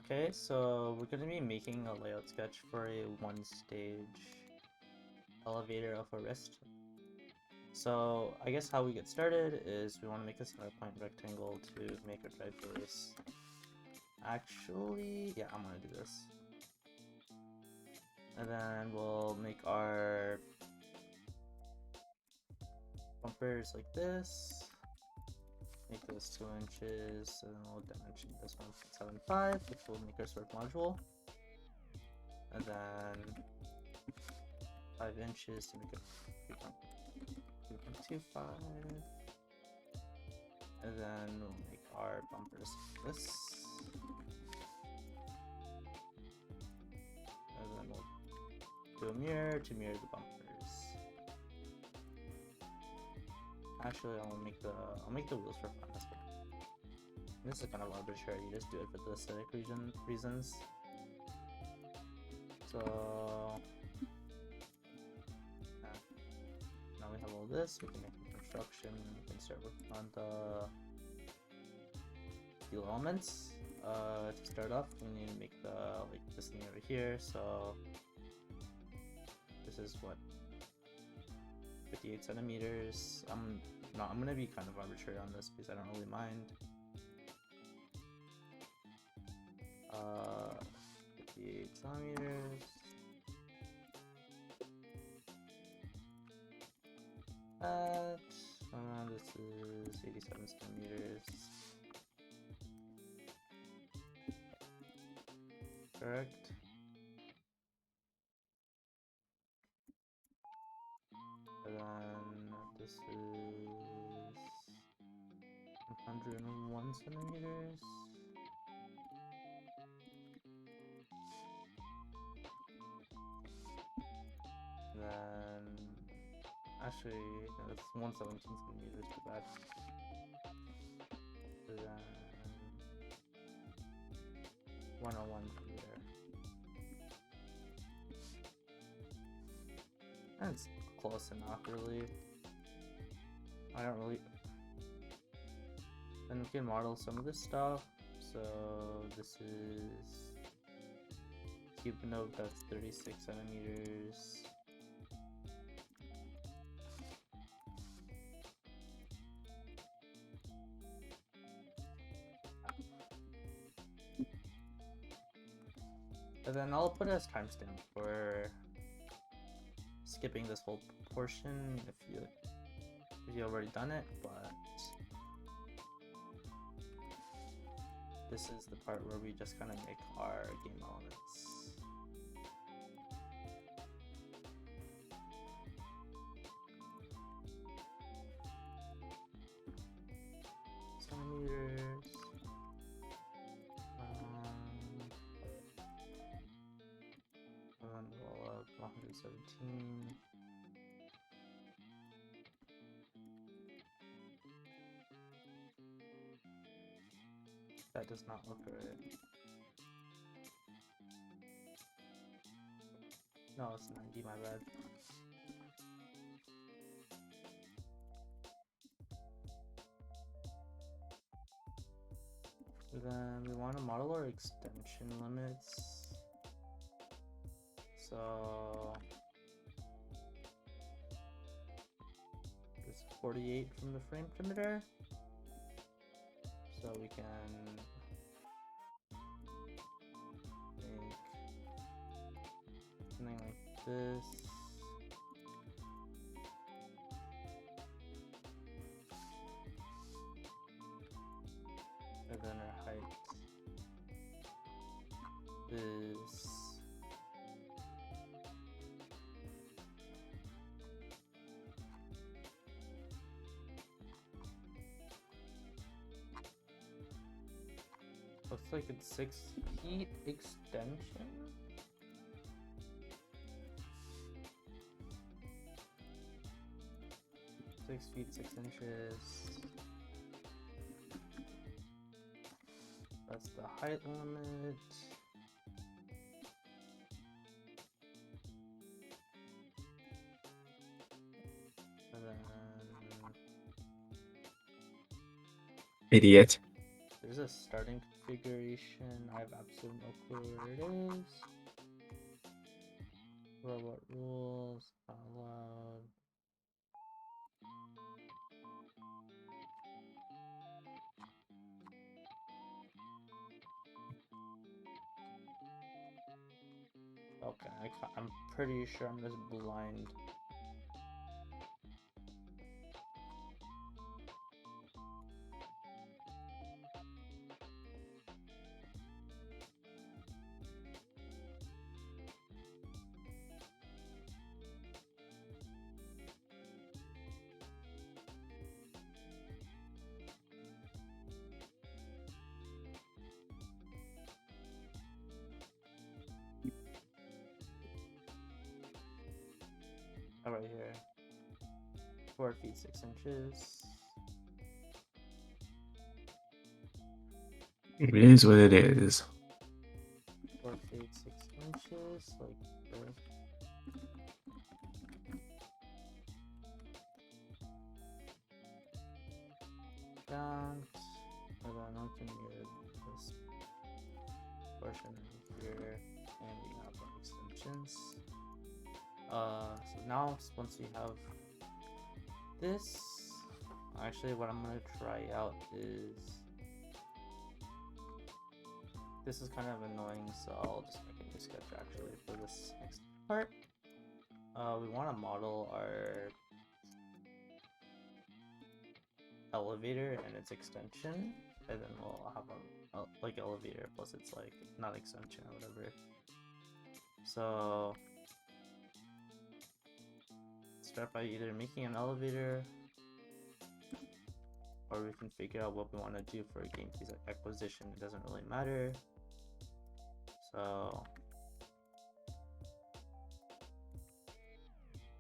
Okay, so we're going to be making a layout sketch for a one-stage elevator of a wrist. So I guess how we get started is we want to make a center point rectangle to make a drive face. Actually, yeah, I'm going to do this. And then we'll make our bumpers like this. Make those 2 inches, and then we'll dimension this 1.75, which will make our sort module. And then 5 inches to make it 3.25. And then we'll make our bumpers like this. And then we'll do a mirror to mirror the bumpers. Actually, I'll make the wheels for fun as well. This is kind of arbitrary. You just do it for the aesthetic reasons. So now we have all this. We can make a construction. We can start working on the steel elements. To start off, we need to make this thing over here. So this is what 58 centimeters. I'm gonna be kind of arbitrary on this because I don't really mind. 58 centimeters. This is 87 centimeters. Correct. And then this is 101 centimeters. And then actually, no, that's 117 centimeters, too bad. And then 101 from there. That's close enough, really. I don't really. And we can model some of this stuff. So this is cube note, that's 36 centimeters. And then I'll put it as timestamp for skipping this whole portion if you already done it, but this is the part where we just kind of make our game elements. Centimeters. And roll up 117. That does not look right. No, it's 90, my bad. Then we want to model our extension limits. So it's 48 from the frame perimeter. So we can make something like this. And then our height is looks like it's 6 feet extension. Six feet 6 inches. That's the height limit. And then Idiot. there's a starting configuration, I have absolutely no clue where it is. Robot rules, not allowed. Okay, I'm pretty sure I'm just blind. Oh, right here. 4 feet 6 inches. It is what it is. 4 feet 6 inches, like this. Count. And then I can use this portion here, and we have our extensions. So now once we have this, actually what I'm gonna try out is, this is kind of annoying, so I'll just make a new sketch actually for this next part. We want to model our elevator and its extension, and then we'll have a like elevator plus it's like not extension or whatever. So start by either making an elevator, or we can figure out what we want to do for a game piece acquisition. It doesn't really matter. So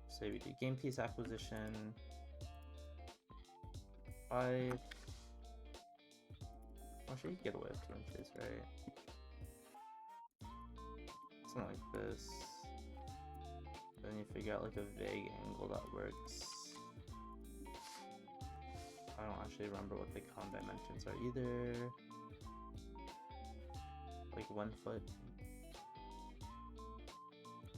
say we do game piece acquisition 5. I'm sure you get away with 2 inches, right? Something like this. Then you figure out like a vague angle that works. I don't actually remember what the count dimensions are either. Like 1 foot,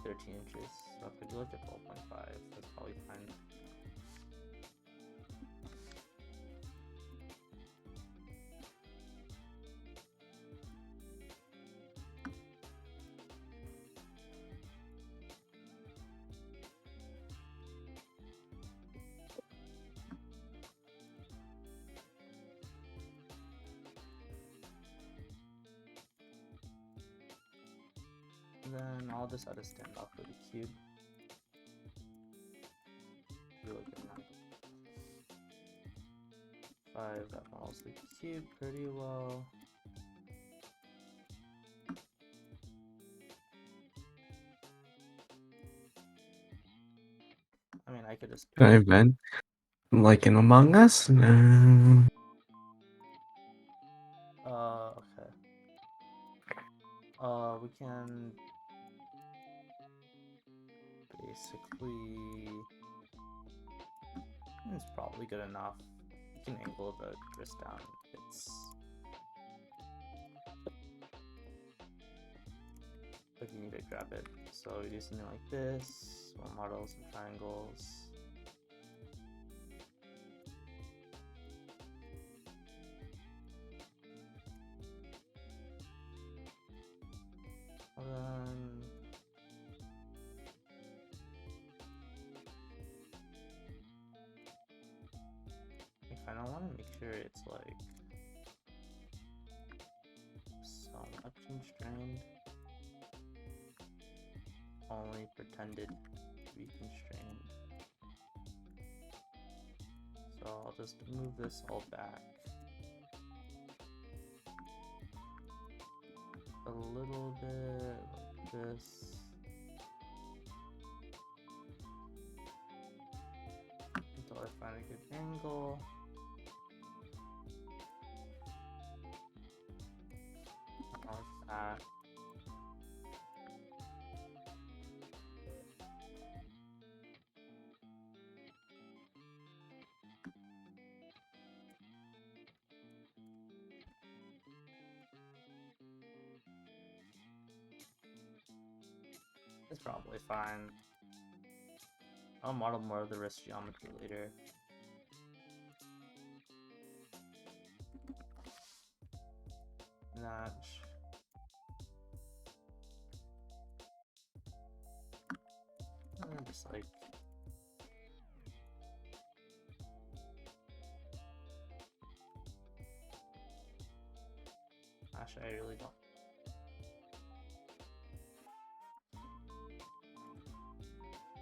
13 inches. So if we look at 12.5, that's probably fine. And then I'll just add a standoff for the cube. We look at 5, that models the cube pretty well. I mean, I could just Can I vent? Like in Among Us? No. okay. We can basically, it's probably good enough. You can angle the wrist down. It's like you need to grab it. So we do something like this. We'll model some triangles. And then I kind of want to make sure it's like somewhat constrained. Only pretended to be constrained. So I'll just move this all back a little bit like this. Until I find a good angle. Like that. It's probably fine. I'll model more of the wrist geometry later. Notch. And just like actually, I really don't.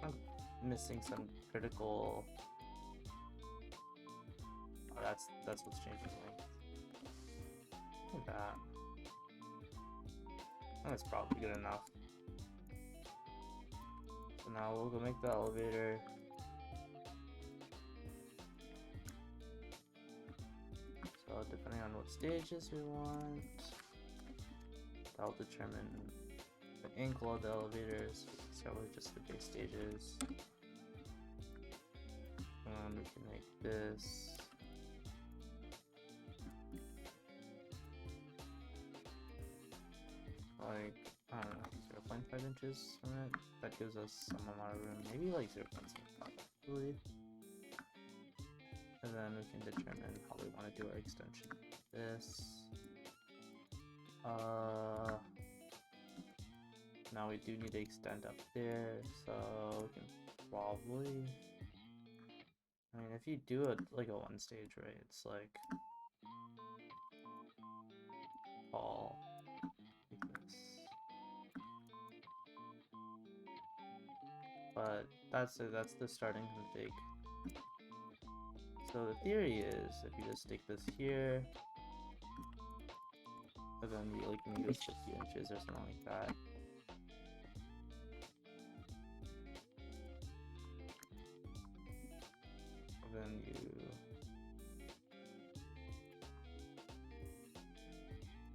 I'm missing some critical. Oh, that's what's changing length. Look at that. That's probably good enough. So now we'll go make the elevator. So depending on what stages we want, that'll determine the angle of the elevators. So we're just the base stages. And we can make this. Like, I don't know, 0.5 inches from it. That gives us some amount of room, maybe like 0.75 actually. And then we can determine how we want to do our extension. This. Now we do need to extend up there, so we can probably. I mean, if you do it like a one stage, right? It's like all like this. But that's the starting config. So the theory is if you just stick this here, and then you like make it 50 inches or something like that. And then you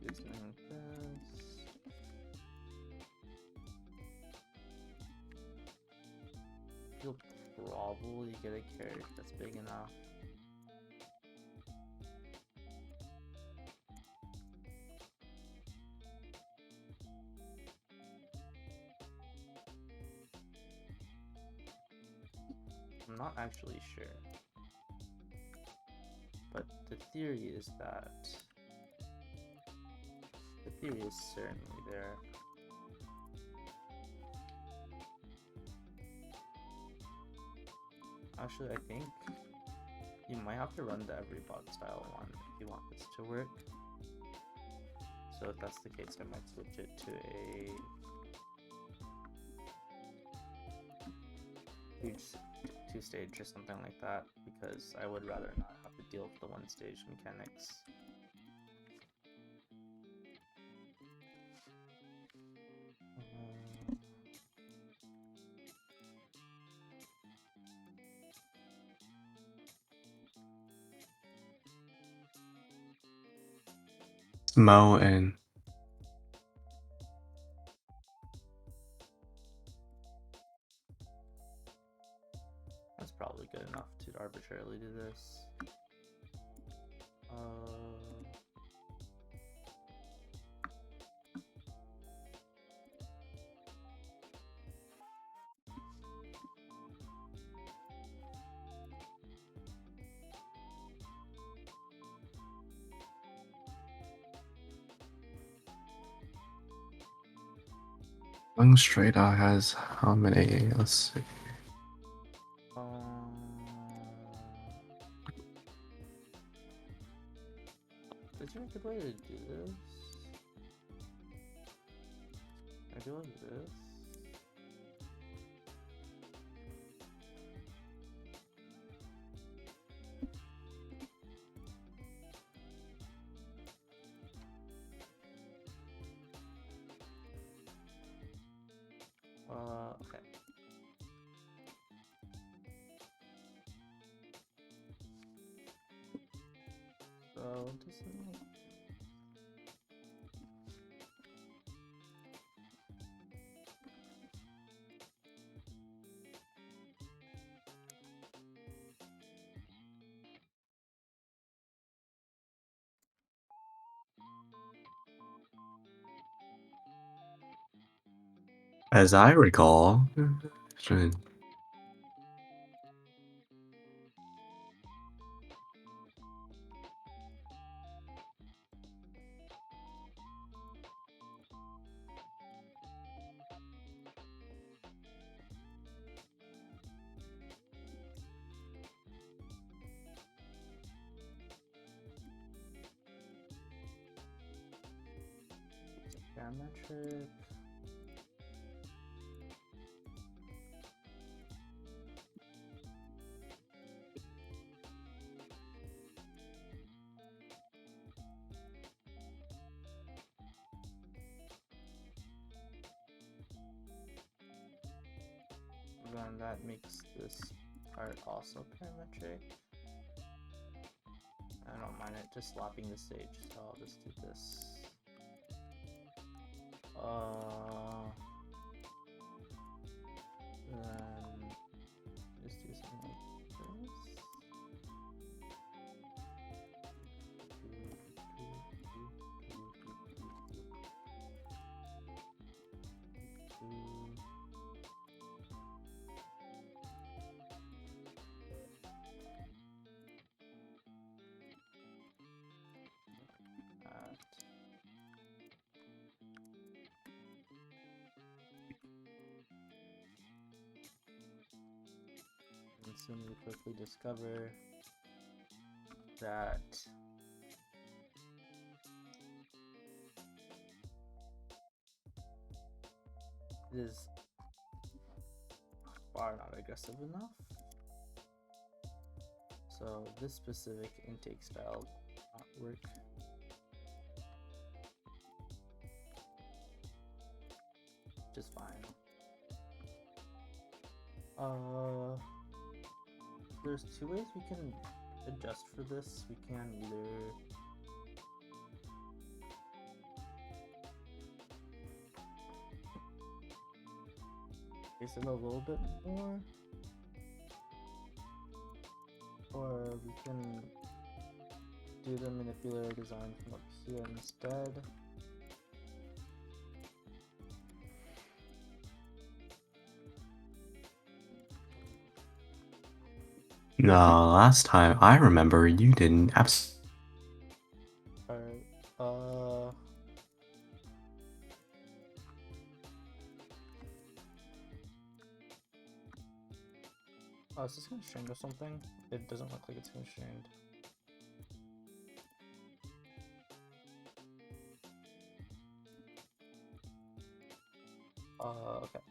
do something like this. You'll probably get a carriage that's big enough. I'm not actually sure, but the theory is that the theory is certainly there. Actually, I think you might have to run the every bot style one if you want this to work. So if that's the case, I might switch it to a huge two-stage or something like that, because I would rather not have to deal with the one-stage mechanics. Mo and That's probably good enough to arbitrarily do this. Long straight out has how many? Let's see. Is there a good way to do this? I do like this. Okay. So does it make... As I recall. Should- Parametric. Then that makes this part also parametric. I don't mind it just slapping the stage, so I'll just do this. Then just do something like this. And soon we quickly discover that it is far not aggressive enough. So this specific intake style will not work. Which is fine. There's two ways we can adjust for this. We can either raise it a little bit more, or we can do the manipulator design from up here instead. No, last time I remember you didn't Alright, oh, is this constrained or something? It doesn't look like it's constrained. Okay.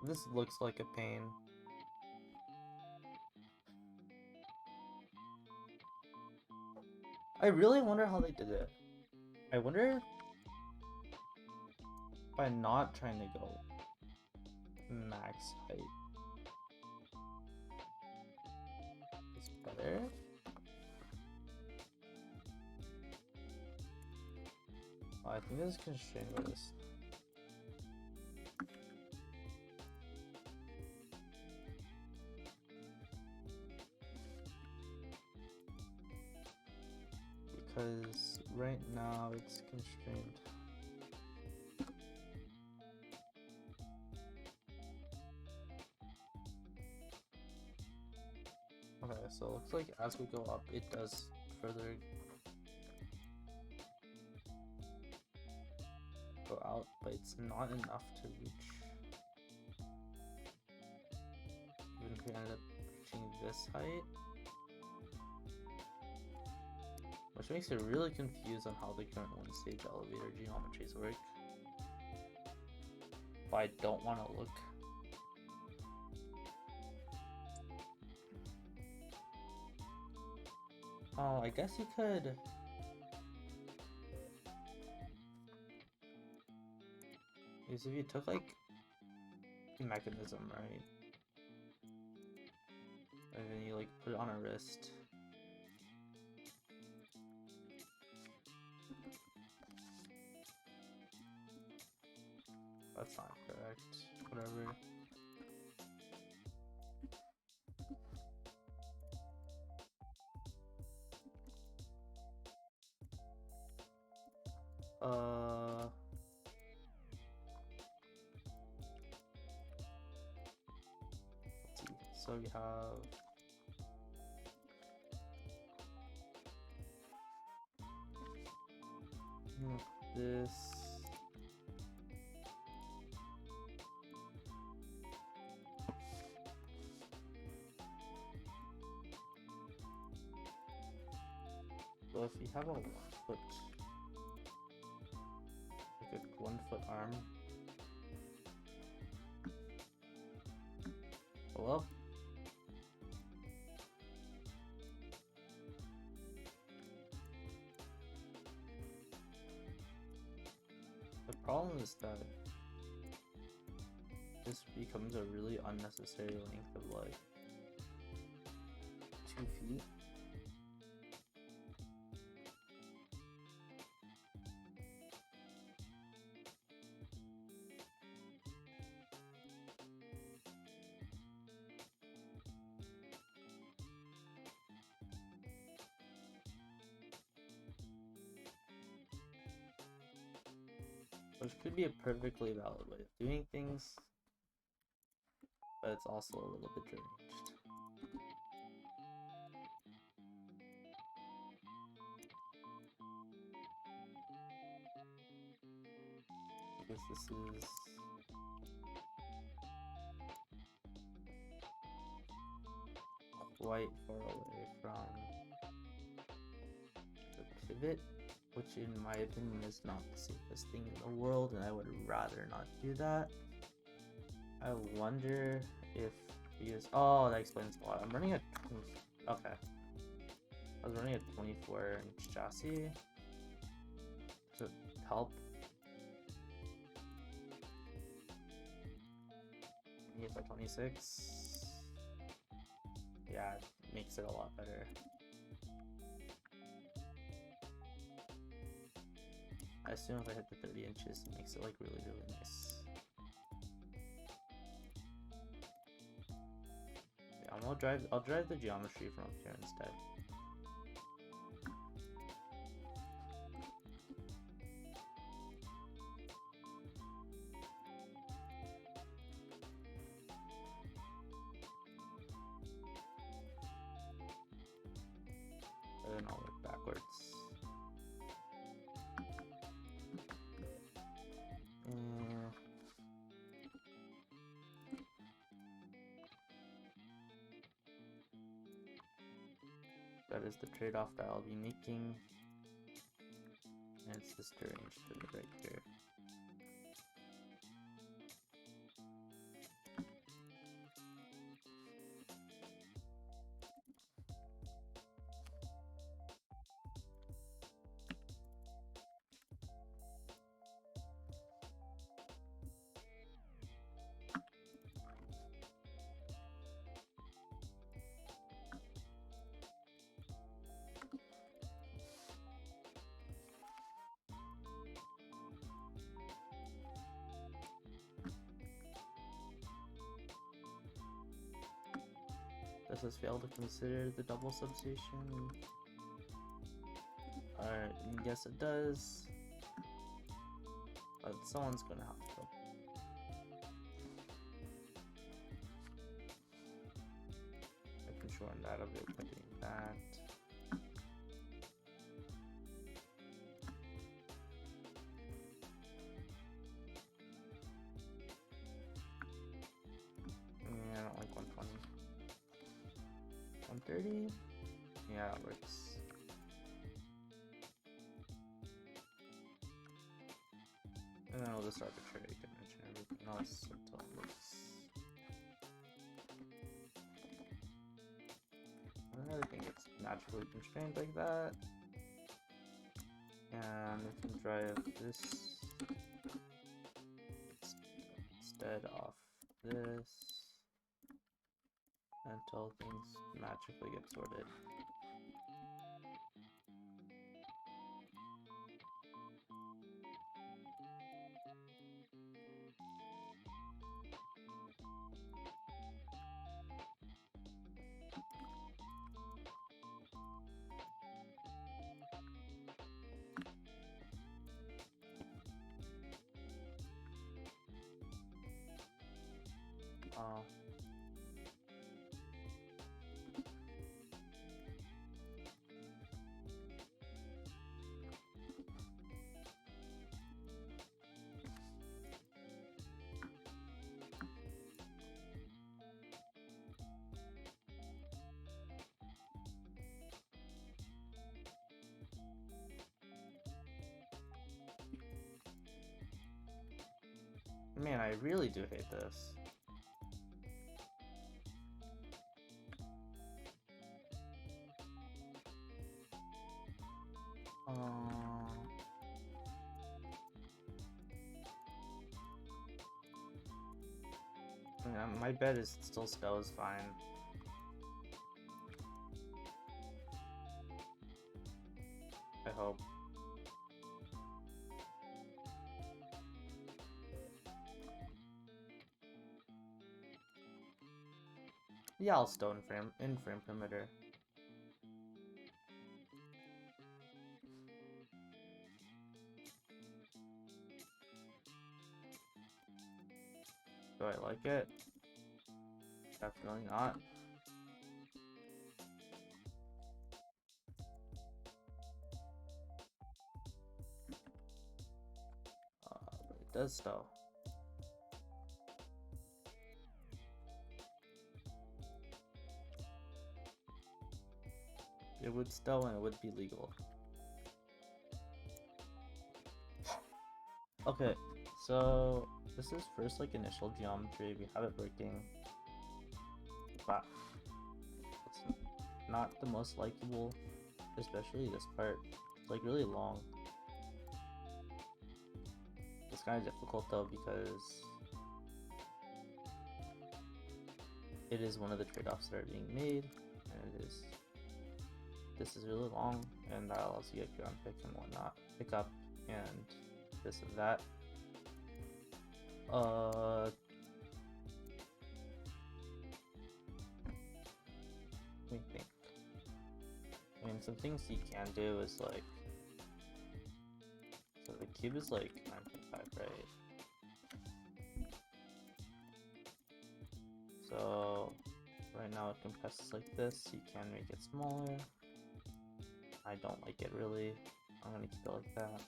This looks like a pain. I really wonder how they did it. I wonder by not trying to go max height is better. Oh, I think this is constrained by this. Because right now it's constrained. Okay, so it looks like as we go up, it does further go out, but it's not enough to reach. Even if we ended up reaching this height. Which makes it really confused on how the current one-stage elevator geometries work. But I don't want to look. Oh, I guess you could... Because if you took, like, mechanism, right? And then you, like, put it on a wrist. That's not correct. Whatever. Uh, let's see. So we have this. So if we have a 1 foot, like a 1 foot arm. Hello? The problem is that this becomes a really unnecessary length of like 2 feet. Which could be a perfectly valid way of doing things, but it's also a little bit deranged. Because this is quite far away from the pivot, which in my opinion is not the safest thing in the world, and I would rather not do that. I wonder if because oh, that explains a lot. I'm running a okay. I was running a 24-inch chassis. Does it help? By 26. Yeah, it makes it a lot better. I assume if I hit the 30 inches, it makes it like really, really nice. Yeah, I'll drive the geometry from up here instead. And then I'll work backwards. That is the trade-off that I'll be making. And it's this deranged pivot right here. Does this fail to consider the double substation? Alright, yes it does. But someone's gonna have to. I can shorten that a bit by doing that. Yeah, I don't like 120. 130? Yeah, that works. And then I'll just arbitrarily dimension everything else until it works. And everything gets naturally constrained like that. And we can drive this instead off this until things magically get sorted. Man, I really do hate this. I mean, my bet is still stow is fine. I hope. Yeah, I'll stow in frame perimeter. Do I like it? Definitely not. But it does stow. It would stow and it would be legal. Okay, so this is first like initial geometry. We have it working, but it's not the most likable, especially this part. It's like really long. It's kind of difficult though because it is one of the trade-offs that are being made, and it is. This is really long, and that allows you to get ground pick and whatnot, pick up, and this and that. Let me think. I mean, some things you can do is like, so the cube is like 9.5, right? So right now it compresses like this. You can make it smaller. I don't like it really. I'm gonna keep it like that.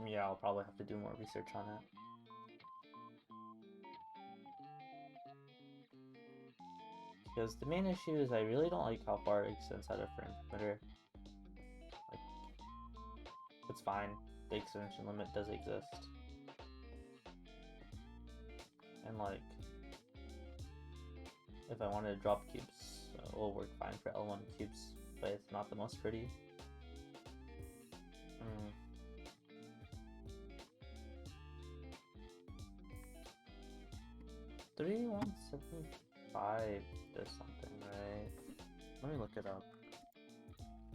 Yeah, I'll probably have to do more research on it. Because the main issue is I really don't like how far it extends out of frame perimeter. Like, it's fine. The extension limit does exist. And like, if I wanted to drop cubes, it will work fine for L1 cubes, but it's not the most pretty. 3175 does something, right? Let me look it up.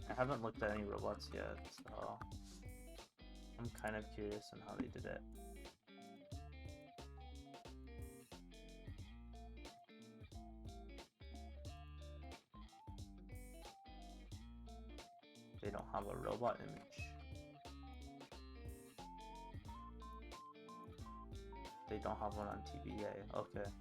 I haven't looked at any robots yet, so I'm kind of curious on how they did it. They don't have a robot image. They don't have one on TBA. Okay.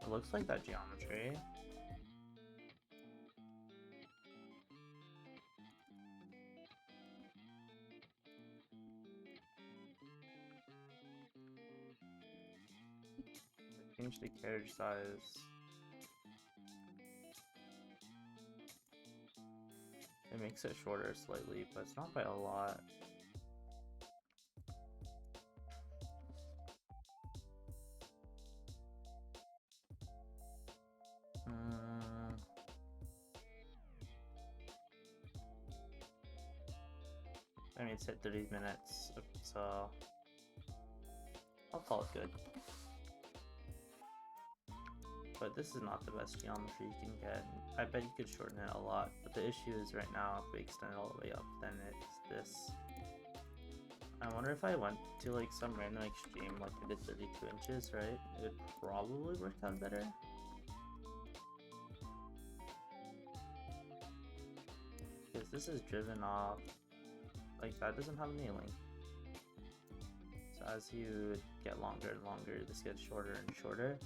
It looks like that geometry. Change the carriage size. It makes it shorter slightly, but it's not by a lot. I mean, it's hit 30 minutes, so I'll call it good. But this is not the best geometry you can get. I bet you could shorten it a lot, but the issue is right now, if we extend it all the way up, then it's this. I wonder if I went to like some random extreme, like I did 32 inches, right? It would probably work out better. Because this is driven off, like that doesn't have annealing. So as you get longer and longer, this gets shorter and shorter.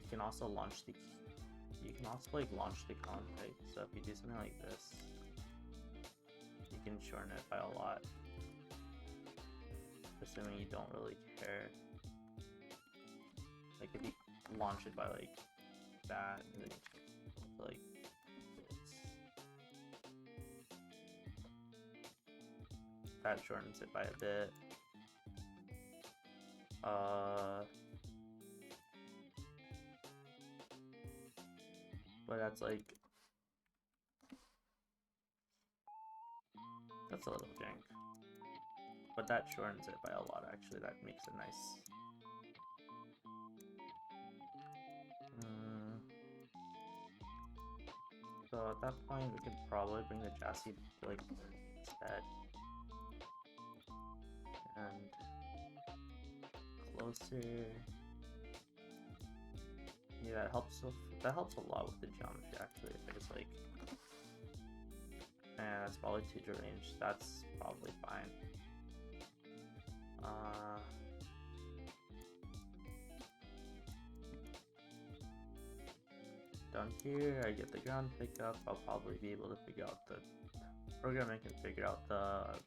can also launch the like launch the cone, right? So if you do something like this, you can shorten it by a lot, assuming you don't really care. Like if you launch it by like that, and then you like this, that shortens it by a bit. But that's like, that's a little jank. But that shortens it by a lot, actually. That makes it nice. So at that point, we could probably bring the chassis like instead. And closer. Yeah, that helps a lot with the geometry, actually. If I just like, and that's probably 2 to range. That's probably fine. Down here, I get the ground pickup. I'll probably be able to figure out the programming can figure out the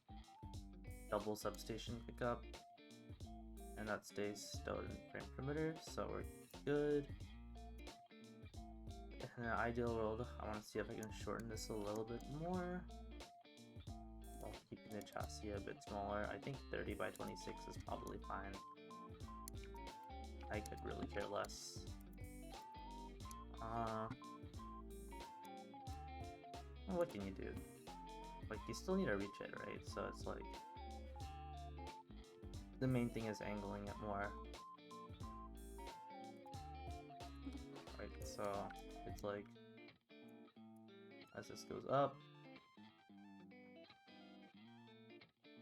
double substation pickup, and that stays stowed in frame perimeter, so we're good. In an ideal world, I want to see if I can shorten this a little bit more while keeping the chassis a bit smaller. I think 30 by 26 is probably fine. I could really care less. What can you do? Like, you still need to reach it, right? So it's like, the main thing is angling it more. Right, so it's like, as this goes up,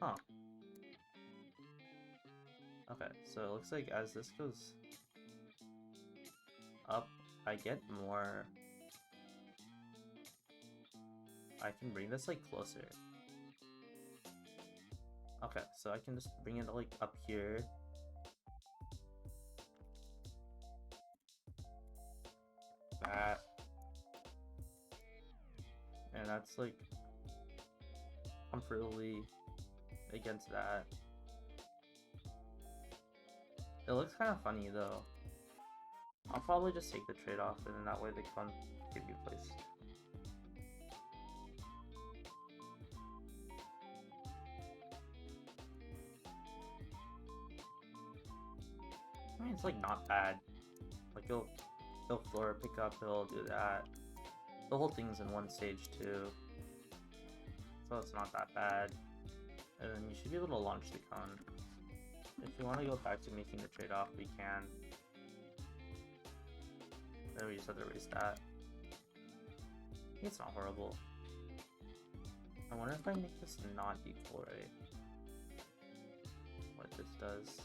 huh? Okay, so it looks like as this goes up, I get more. I can bring this like closer. Okay, so I can just bring it like up here. That. And that's like comfortably against that. It looks kind of funny though. I'll probably just take the trade-off, and then that way the cone can be placed. I mean, it's like not bad. Like he'll floor pick up, he'll do that. The whole thing's in one stage too, so it's not that bad. And then you should be able to launch the cone. If you want to go back to making the trade-off, we can. Then we just have to erase that. It's not horrible. I wonder if I make this not equal, right? What this does.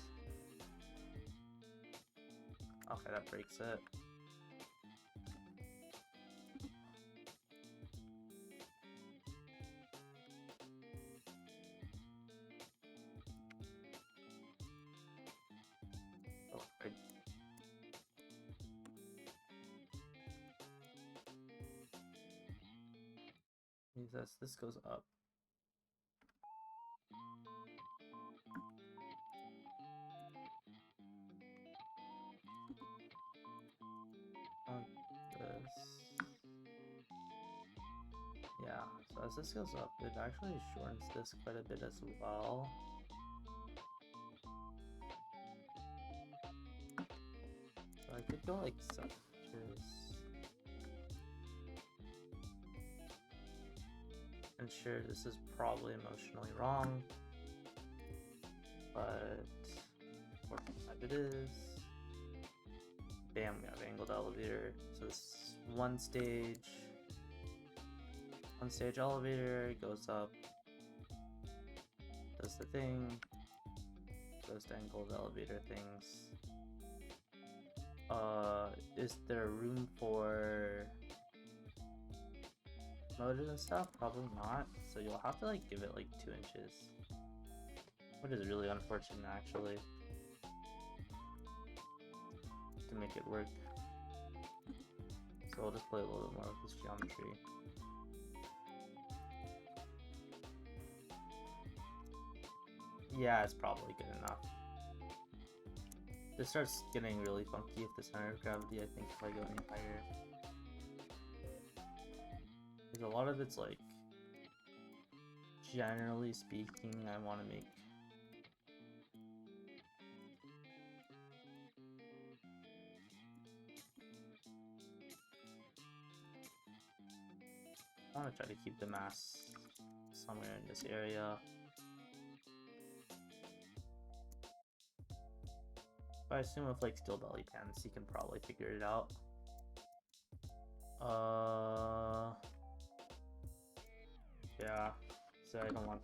Okay, that breaks it. Oh, I... This goes up. Yeah, so as this goes up, it actually shortens this quite a bit as well. So I could go like 7 inches. And sure, this is probably emotionally wrong, but for what it is. Bam, we have angled elevator. So this one stage elevator goes up, does the thing, goes to angled elevator things. Is there room for motors and stuff? Probably not. So you'll have to like give it like 2 inches, which is really unfortunate actually, to make it work. just play a little bit more with this geometry. Yeah, it's probably good enough. This starts getting really funky with the center of gravity, I think, if I go any higher. Because a lot of it's like, generally speaking, I want to make I want to try to keep the mass somewhere in this area. But I assume with like steel belly pans, you can probably figure it out. Yeah, so I don't want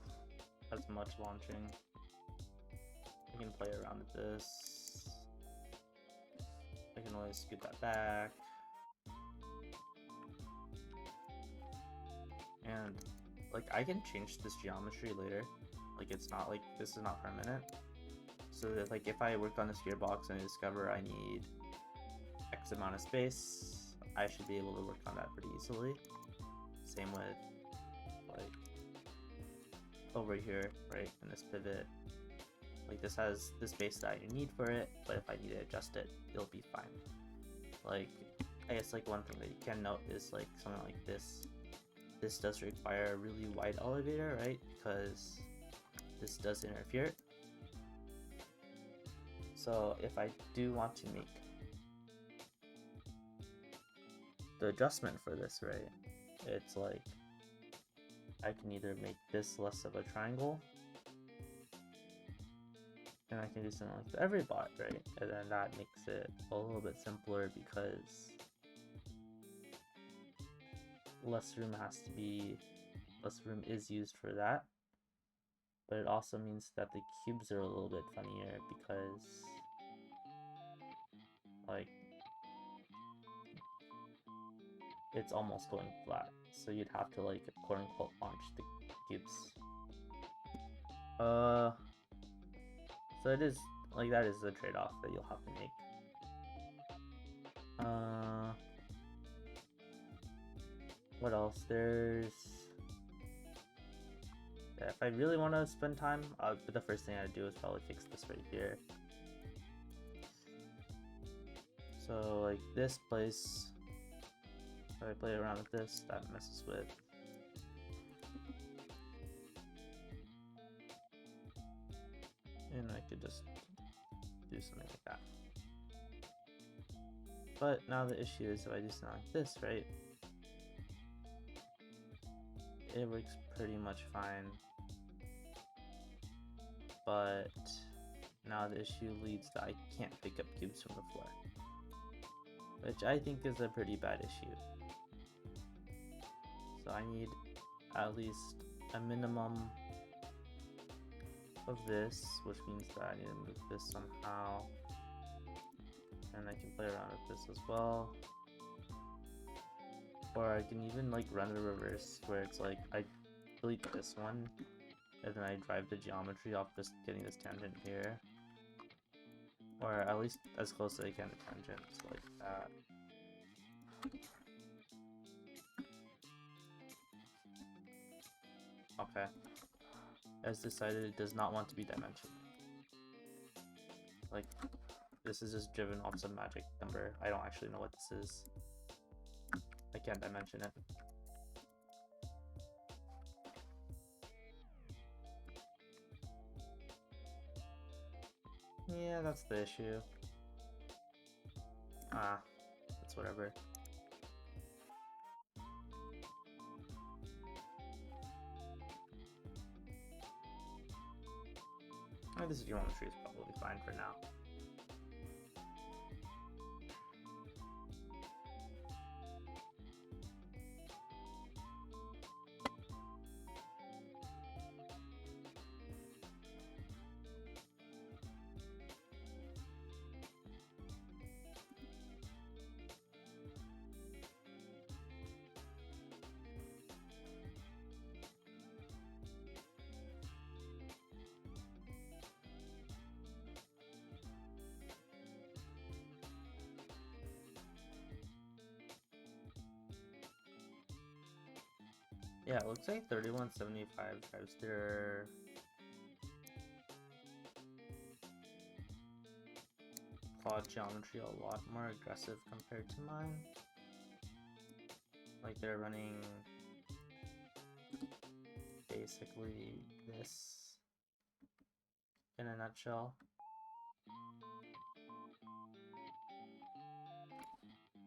as much launching. I can play around with this. I can always scoot that back. And like I can change this geometry later. Like it's not like this is not permanent. So that like if I work on this gearbox and I discover I need X amount of space, I should be able to work on that pretty easily. Same with like over here, right, in this pivot. Like this has the space that I need for it, but if I need to adjust it, it'll be fine. Like I guess like one thing that you can note is like something like this. This does require a really wide elevator, right? Because this does interfere. So if I do want to make the adjustment for this, right, it's like I can either make this less of a triangle, and I can do something like every bot, right? And then that makes it a little bit simpler because less room is used for that. But it also means that the cubes are a little bit funnier because like it's almost going flat, so you'd have to like quote unquote launch the cubes. So it is like that is a trade-off that you'll have to make. What else? There's if I really want to spend time, but the first thing I'd do is probably fix this right here. So like this place, if I play around with this, that messes with. And I could just do something like that. But now the issue is if I do something like this, right? It works pretty much fine. But now the issue leads that I can't pick up cubes from the floor, which I think is a pretty bad issue. So I need at least a minimum of this, which means that I need to move this somehow. And I can play around with this as well. Or I can even like run the reverse where it's like I delete this one and then I drive the geometry off just getting this tangent here. Or at least as close as I can to tangents like that. Okay. As decided, it does not want to be dimensioned. Like, this is just driven off some magic number. I don't actually know what this is. I can't dimension it. Yeah, that's the issue. That's whatever. This geometry is probably fine for now. Yeah, it looks like 3175 drives their plot geometry a lot more aggressive compared to mine. Like they're running basically this in a nutshell.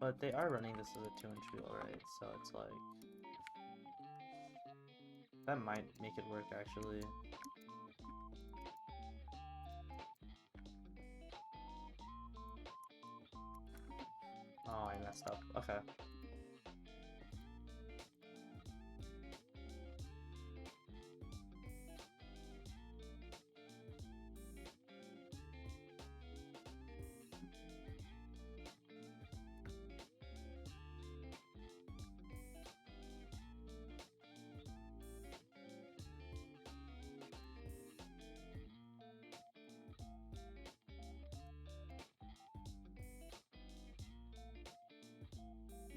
But they are running this as a 2-inch wheel, right? So it's like that might make it work actually. Oh, I messed up. Okay.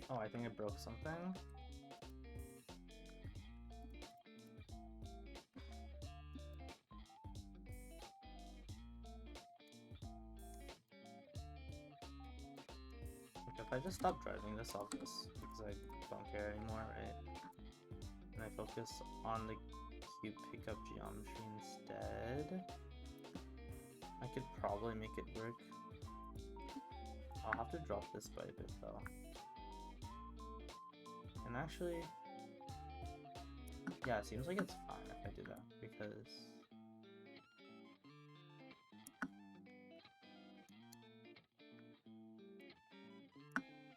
Oh, I think I broke something. Like if I just stop driving this, I'll just, because I don't care anymore, right? And I focus on the cube pickup geometry instead. I could probably make it work. I'll have to drop this by a bit though. And actually, yeah, it seems like it's fine if I do that, because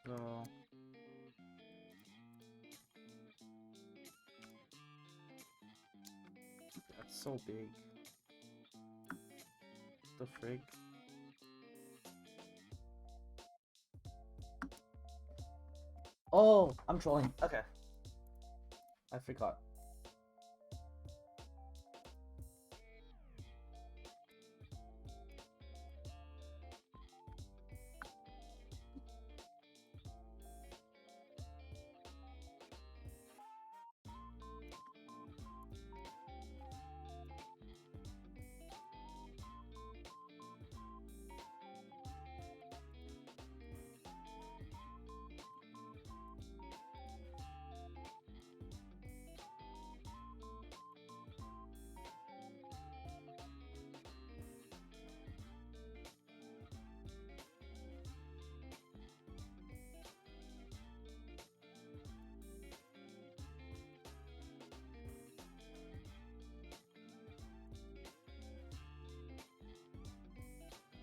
so that's so big. The frig. Oh, I'm trolling. Okay. I forgot.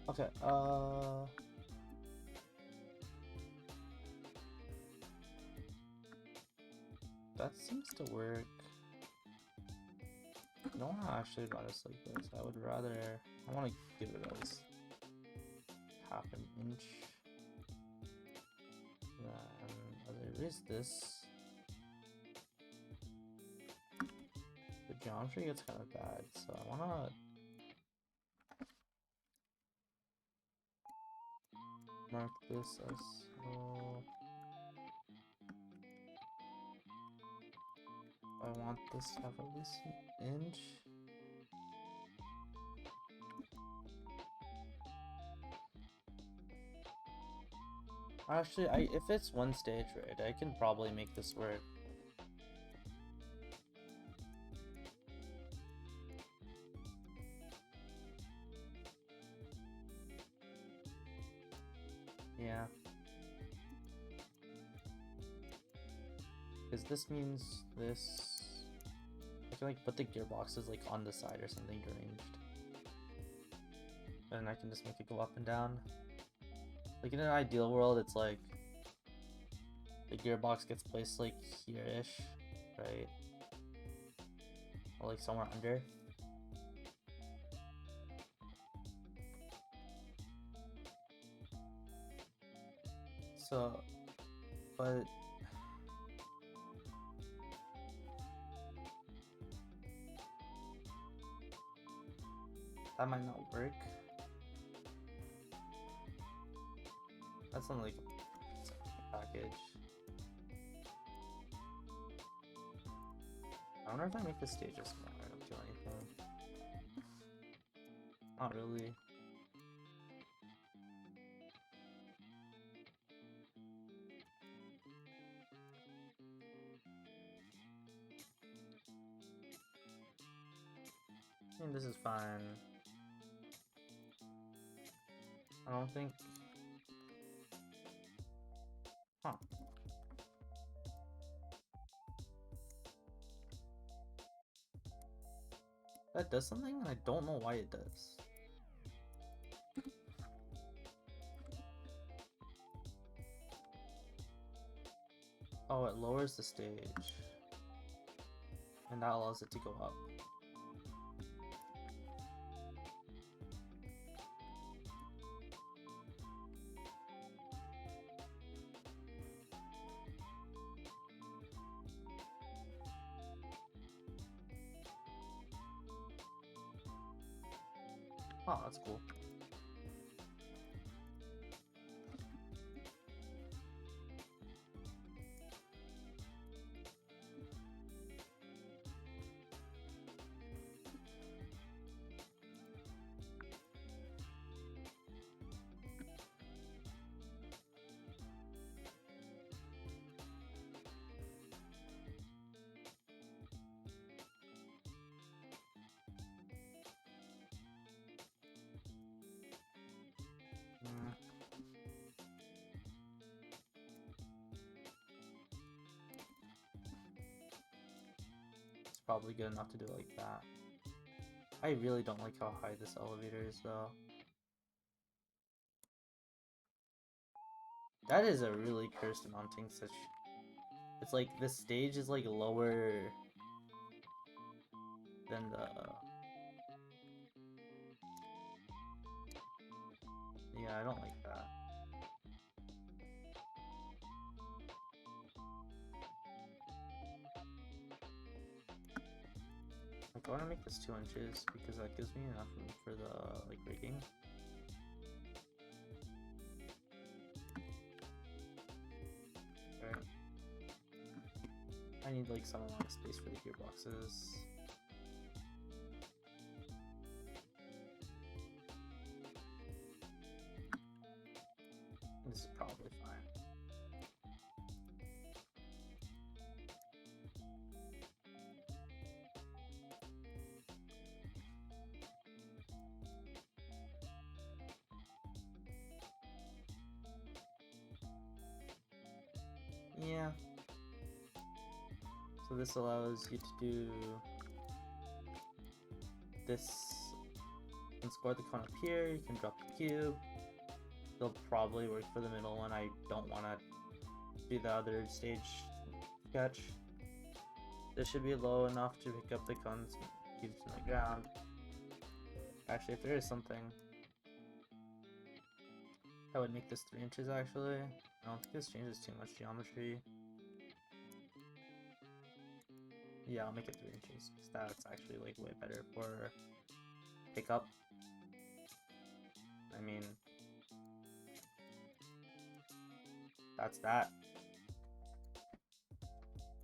Okay, that seems to work. I don't want to actually run this like this. I would rather, I want to give it as half an inch. Then as I erase this, the geometry gets kind of bad, so I want to mark this as I want this to have at least an inch. Actually, if it's one stage, right, I can probably make this work. Yeah. Because this means this. I can like put the gearboxes like on the side or something deranged. And I can just make it go up and down. Like in an ideal world, it's like the gearbox gets placed like here-ish, right? Or like somewhere under. So, but that might not work. That's not like a package. wonder if I make the stages smaller, I don't do anything. Not really. I mean, this is fine. I don't think... Huh. That does something, and I don't know why it does. Oh, it lowers the stage. And that allows it to go up. Oh, that's cool. It's probably good enough to do it like that. I really don't like how high this elevator is, though. That is a really cursed mounting such. It's like the stage is like lower than the. Yeah, I don't like that. Like, I want to make this 2 inches because that gives me enough room for the like rigging. Right. I need like some amount of space for the gearboxes. This is probably fine. Yeah. So this allows you to do this. You can score the cone up here, you can drop the cube. They'll probably work for the middle one. I don't want to do the other stage sketch. This should be low enough to pick up the cones and cubes from the ground. Actually, if there is something, I would make this 3 inches actually. I don't think this changes too much geometry. Yeah, I'll make it 3 inches because that's actually like way better for pickup. I mean, that's that.